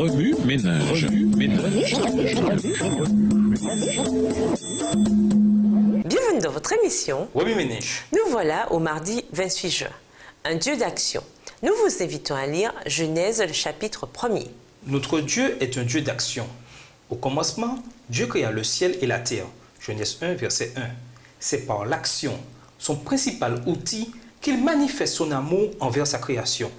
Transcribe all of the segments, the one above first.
Remue ménage. Bienvenue dans votre émission Remue ménage. Nous voilà au mardi 28 juin. Un Dieu d'action. Nous vous invitons à lire Genèse, le chapitre 1er. Notre Dieu est un Dieu d'action. Au commencement, Dieu créa le ciel et la terre. Genèse 1, verset 1. C'est par l'action, son principal outil, qu'il manifeste son amour envers sa création.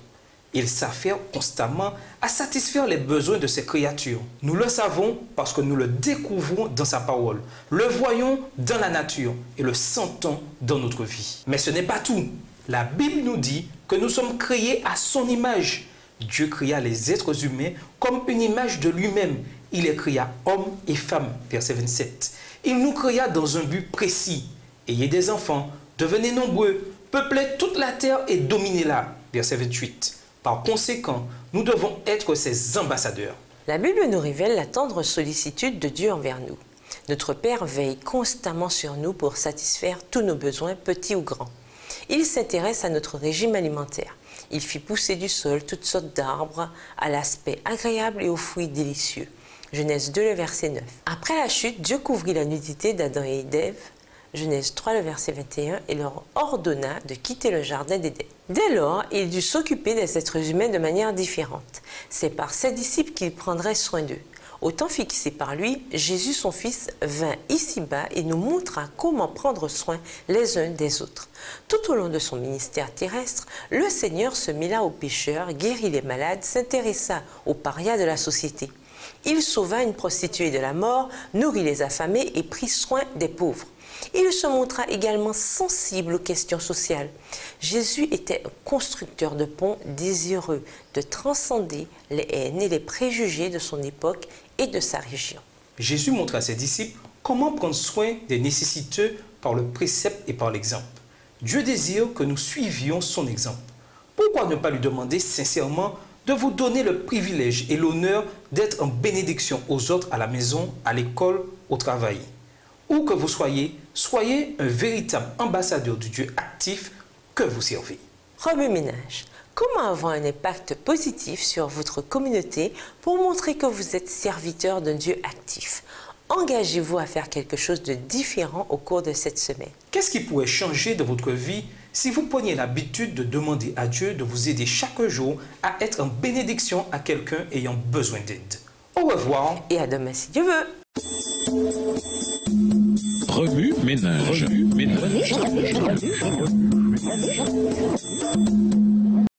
Il s'affaire constamment à satisfaire les besoins de ses créatures. Nous le savons parce que nous le découvrons dans sa parole, le voyons dans la nature et le sentons dans notre vie. Mais ce n'est pas tout. La Bible nous dit que nous sommes créés à son image. Dieu créa les êtres humains comme une image de lui-même. Il les créa hommes et femmes, verset 27. Il nous créa dans un but précis. Ayez des enfants, devenez nombreux, peuplez toute la terre et dominez-la, verset 28. Par conséquent, nous devons être ses ambassadeurs. La Bible nous révèle la tendre sollicitude de Dieu envers nous. Notre Père veille constamment sur nous pour satisfaire tous nos besoins, petits ou grands. Il s'intéresse à notre régime alimentaire. Il fit pousser du sol toutes sortes d'arbres à l'aspect agréable et aux fruits délicieux. Genèse 2, le verset 9. Après la chute, Dieu couvrit la nudité d'Adam et d'Ève. Genèse 3, le verset 21, et leur ordonna de quitter le jardin d'Éden. Dès lors, il dut s'occuper des êtres humains de manière différente. C'est par ses disciples qu'il prendrait soin d'eux. Au temps fixé par lui, Jésus, son Fils, vint ici-bas et nous montra comment prendre soin les uns des autres. Tout au long de son ministère terrestre, le Seigneur se mêla aux pécheurs, guérit les malades, s'intéressa aux parias de la société. Il sauva une prostituée de la mort, nourrit les affamés et prit soin des pauvres. Il se montra également sensible aux questions sociales. Jésus était un constructeur de ponts désireux de transcender les haines et les préjugés de son époque et de sa région. Jésus montre à ses disciples comment prendre soin des nécessiteux par le précepte et par l'exemple. Dieu désire que nous suivions son exemple. Pourquoi ne pas lui demander sincèrement de vous donner le privilège et l'honneur d'être en bénédiction aux autres à la maison, à l'école, au travail? Où que vous soyez, soyez un véritable ambassadeur du Dieu actif que vous servez. Remue ménage. Comment avoir un impact positif sur votre communauté pour montrer que vous êtes serviteur d'un Dieu actif? Engagez-vous à faire quelque chose de différent au cours de cette semaine. Qu'est-ce qui pourrait changer dans votre vie si vous preniez l'habitude de demander à Dieu de vous aider chaque jour à être en bénédiction à quelqu'un ayant besoin d'aide? Au revoir. Et à demain si Dieu veut. Remue ménage.